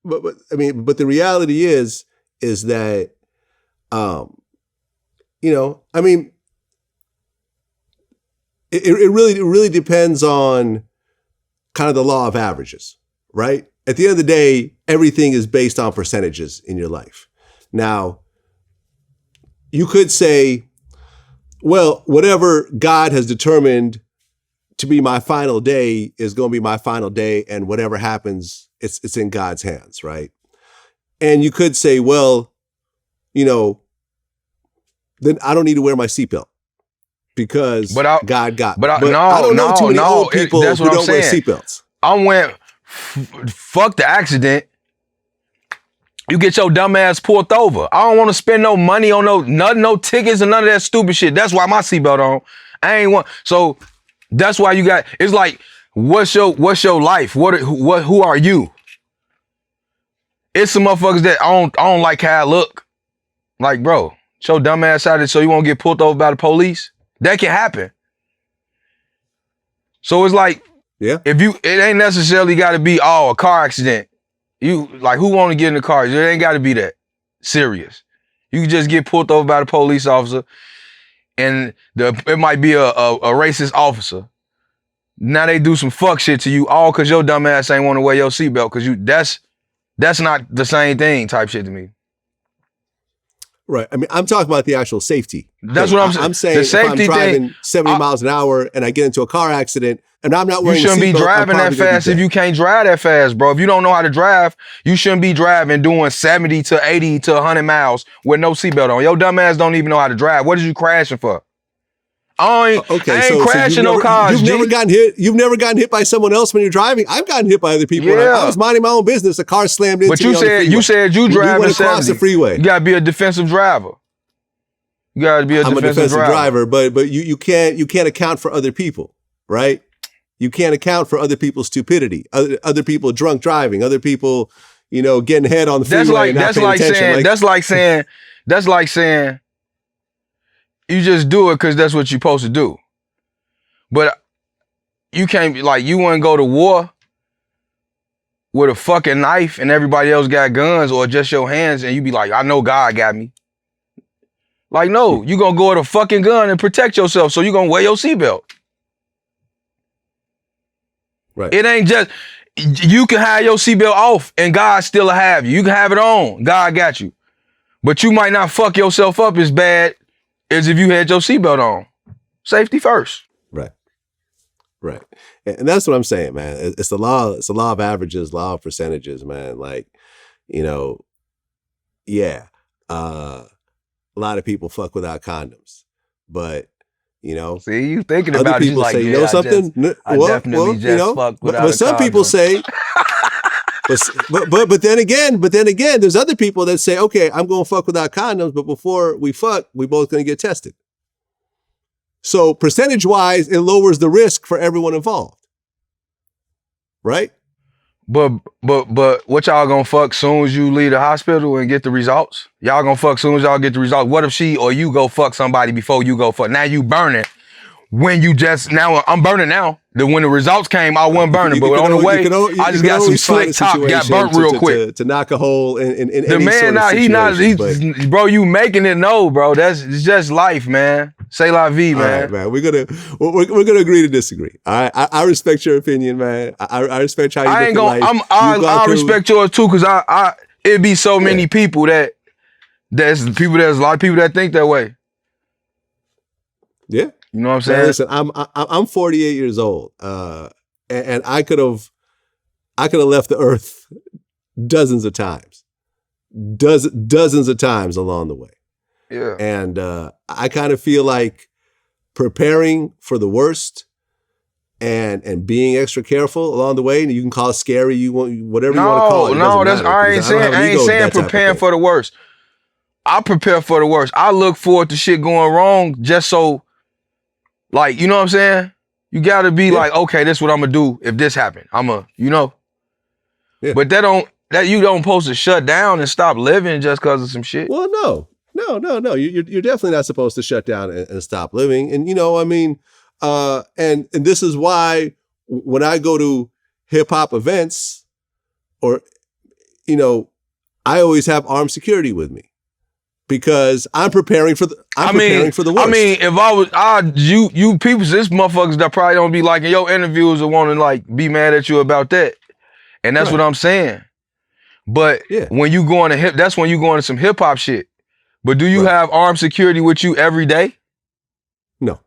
but the reality is that, I mean, it really depends on kind of the law of averages, right? At the end of the day, everything is based on percentages in your life. Now, you could say, well, whatever God has determined to be my final day is going to be my final day, and whatever happens, it's in God's hands, right? And you could say, well, then I don't need to wear my seatbelt because God got me. But I don't know too many old people who don't wear seatbelts. I went, fuck the accident. You get your dumb ass pulled over. I don't want to spend no money on no tickets and none of that stupid shit. That's why my seatbelt on. I ain't want. So that's why you got. It's like, what's your life? Who are you? It's some motherfuckers that I don't like how I look. Like, bro, show dumb ass out it so you won't get pulled over by the police. That can happen. So it's like, yeah, it ain't necessarily got to be a car accident. You like, who want to get in the car? It ain't got to be that serious. You can just get pulled over by the police officer, and it might be a racist officer. Now they do some fuck shit to you, all because your dumb ass ain't want to wear your seatbelt, because that's not the same thing type shit to me. Right. I mean, I'm talking about the actual safety. That's what I'm saying. I'm saying, the safety if I'm driving thing, 70 miles an hour and I get into a car accident and I'm not wearing a seatbelt, you shouldn't be driving that fast if you can't drive that fast, bro. If you don't know how to drive, you shouldn't be driving doing 70 to 80 to 100 miles with no seatbelt on. Your dumb ass don't even know how to drive. What is you crashing for? I ain't crashing no cars. You've never gotten hit by someone else when you're driving. I've gotten hit by other people. Yeah. I was minding my own business. A car slammed into me. But you said you driving went across the freeway. You gotta be a defensive driver. I'm a defensive driver, but you can't account for other people, right? You can't account for other people's stupidity, other people drunk driving, other people, getting head on the freeway. That's like saying you just do it because that's what you're supposed to do. But you can't, like, you wouldn't go to war with a fucking knife and everybody else got guns, or just your hands, and you be like, I know God got me. Like, no, you gonna go with a fucking gun and protect yourself, so you gonna wear your seatbelt. Right. It ain't just, you can have your seatbelt off and God still have you. You can have it on, God got you. But you might not fuck yourself up as bad as if you had your seatbelt on. Safety first. Right. And that's what I'm saying, man. It's the law of averages, law of percentages, man. Like, yeah. A lot of people fuck without condoms, but see, you thinking other about people it, say, like, something. I definitely fuck without but some people say, but then again, there's other people that say, okay, I'm going to fuck without condoms, but before we fuck, we both going to get tested. So percentage wise, it lowers the risk for everyone involved, right? But what y'all gonna fuck soon as you leave the hospital and get the results? Y'all gonna fuck soon as y'all get the results. What if she or you go fuck somebody before you go fuck? Now you burning. When you just, now I'm burning now. When the results came, I wasn't burning, but on the way, I just got some slick top, got burnt real quick. To knock a hole in the any man, sort of bro, you making it, no, bro. It's just life, man. C'est la vie, man. All right, man. We're gonna agree to disagree. All right, I respect your opinion, man. I respect how you look at life. I respect yours too, because it'd be so many people there's a lot of people that think that way. Yeah. You know what I'm saying? Man, listen, I'm 48 years old, and I could have left the earth dozens of times along the way. Yeah. And I kind of feel like preparing for the worst and being extra careful along the way. And you can call it scary, whatever you want to call it. No, I ain't saying preparing for the worst. I prepare for the worst. I look forward to shit going wrong just so. Like, you know what I'm saying? You gotta be like, okay, this is what I'm gonna do if this happened. Yeah. But that you don't supposed to shut down and stop living just because of some shit. Well, no. You're definitely not supposed to shut down and stop living. And and this is why when I go to hip hop events, or I always have armed security with me because I'm preparing for the worst. I mean, if I was, you people, this motherfuckers that probably don't be liking your interviews or want to like be mad at you about that. And that's what I'm saying. But when you go into that's when you go into some hip hop shit. But do you have armed security with you every day? No.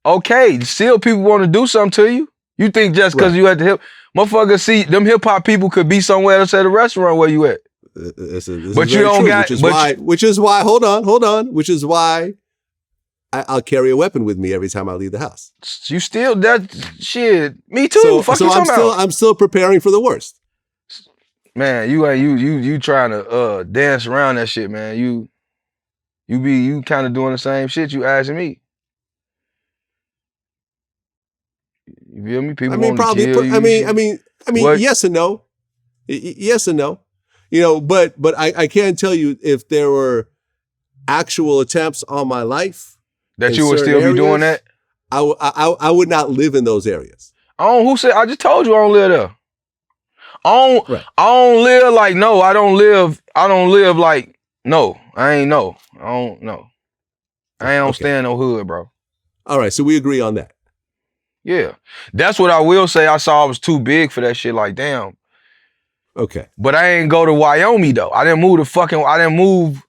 Okay, still people want to do something to you. You think just because you at the motherfuckers see them hip hop people could be somewhere else at a restaurant where you at. This but you don't got, which is why, hold on, which is why I'll carry a weapon with me every time I leave the house. You still, that shit, me too. So I'm still preparing for the worst. Man, you trying to dance around that shit, man. You kind of doing the same shit you asking me. You feel me? People want to kill you. I mean, yes and no. Yes and no. But I can't tell you if there were actual attempts on my life that you would still be doing that. I would not live in those areas. Who said? I just told you I don't live there. I don't live like no. I don't live like no. I ain't no. I don't know. I ain't stay in no hood, bro. All right, so we agree on that. Yeah, that's what I will say. I saw I was too big for that shit. Like damn. Okay. But I ain't go to Wyoming though. I didn't move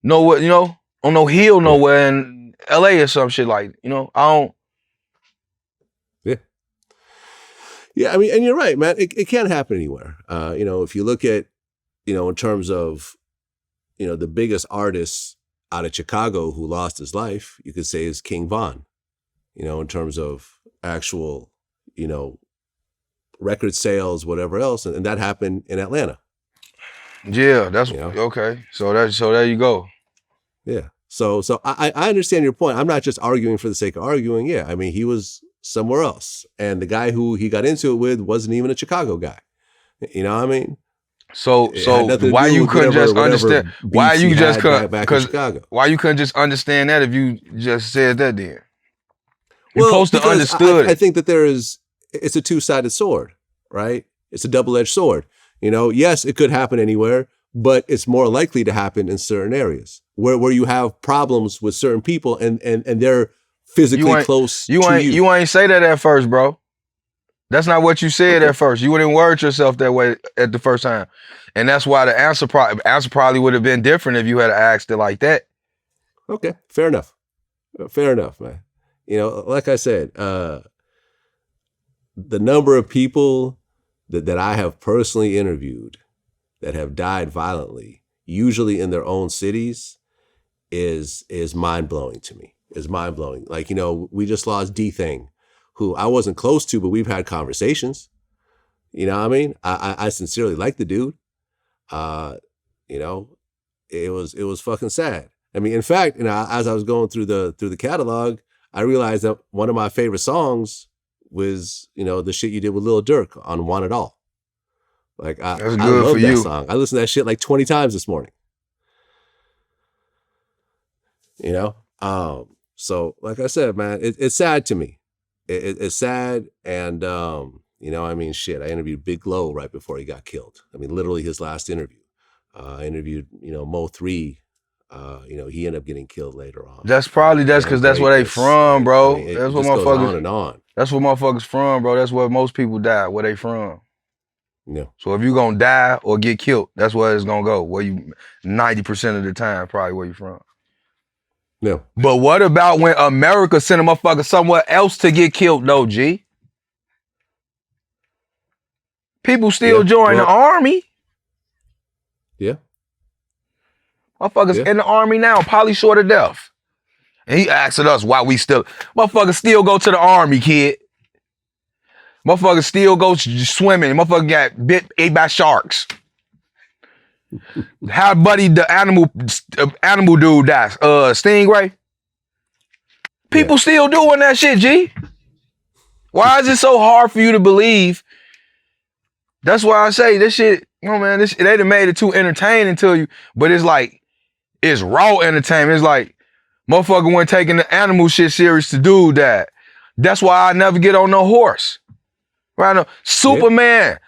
nowhere, on no hill nowhere in LA or some shit like, I don't. Yeah. Yeah, I mean, and you're right, man. It can't happen anywhere. If you look at, in terms of, the biggest artist out of Chicago who lost his life, you could say is King Von, in terms of actual, record sales, whatever else, and that happened in Atlanta. Yeah, that's okay. So there you go. Yeah. So I understand your point. I'm not just arguing for the sake of arguing. Yeah, I mean he was somewhere else, and the guy who he got into it with wasn't even a Chicago guy. You know what I mean? So why you couldn't just understand? Why you just couldn't? Because why you couldn't just understand that if you just said that then? You're supposed to understood. I think that it's a two-sided sword, right? It's a double-edged sword. Yes, it could happen anywhere, but it's more likely to happen in certain areas where you have problems with certain people and they're physically close to you. You ain't say that at first, bro. That's not what you said at first. You wouldn't word yourself that way at the first time. And that's why the answer probably would have been different if you had asked it like that. Okay, fair enough. Fair enough, man. Like I said, the number of people that I have personally interviewed that have died violently, usually in their own cities, is mind-blowing to me. Is mind-blowing. Like, we just lost D-Thing, who I wasn't close to, but we've had conversations. You know what I mean? I sincerely like the dude. It was fucking sad. I mean, in fact, as I was going through the catalog, I realized that one of my favorite songs was, the shit you did with Lil Durk on Want It All. Like, I love that song. I listened to that shit like 20 times this morning. So like I said, man, it's sad to me. It's sad. And, shit, I interviewed Big Glow right before he got killed. I mean, literally his last interview. I interviewed, Mo 3. He ended up getting killed later on. That's because that's where they from, bro. That's what motherfuckers on and on. That's where motherfuckers from, bro. That's where most people die, where they from. Yeah. So if you gonna die or get killed, that's where it's gonna go. Where you 90% of the time, probably where you from. No. But what about when America sent a motherfucker somewhere else to get killed, though, G? People still join the army. Yeah. Motherfuckers in the army now, probably short of death. And he asking us why we still... Motherfuckers still go to the army, kid. Motherfuckers still go swimming. Motherfucker got ate by sharks. How buddy the animal dude dies? Stingray? People still doing that shit, G. Why is it so hard for you to believe? That's why I say this shit, man, they done made it too entertaining to you, but it's like, it's raw entertainment. It's like, motherfucker wasn't taking the animal shit serious to do that. That's why I never get on no horse. Right now, Superman.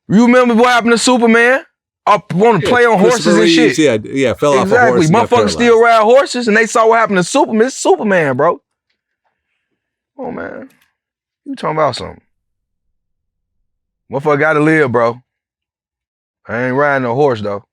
You remember what happened to Superman? I want to play on horses and shit. Yeah, fell off a horse. Motherfuckers still ride horses and they saw what happened to Superman. It's Superman, bro. Oh, man. You talking about something. Motherfucker gotta live, bro. I ain't riding no horse, though.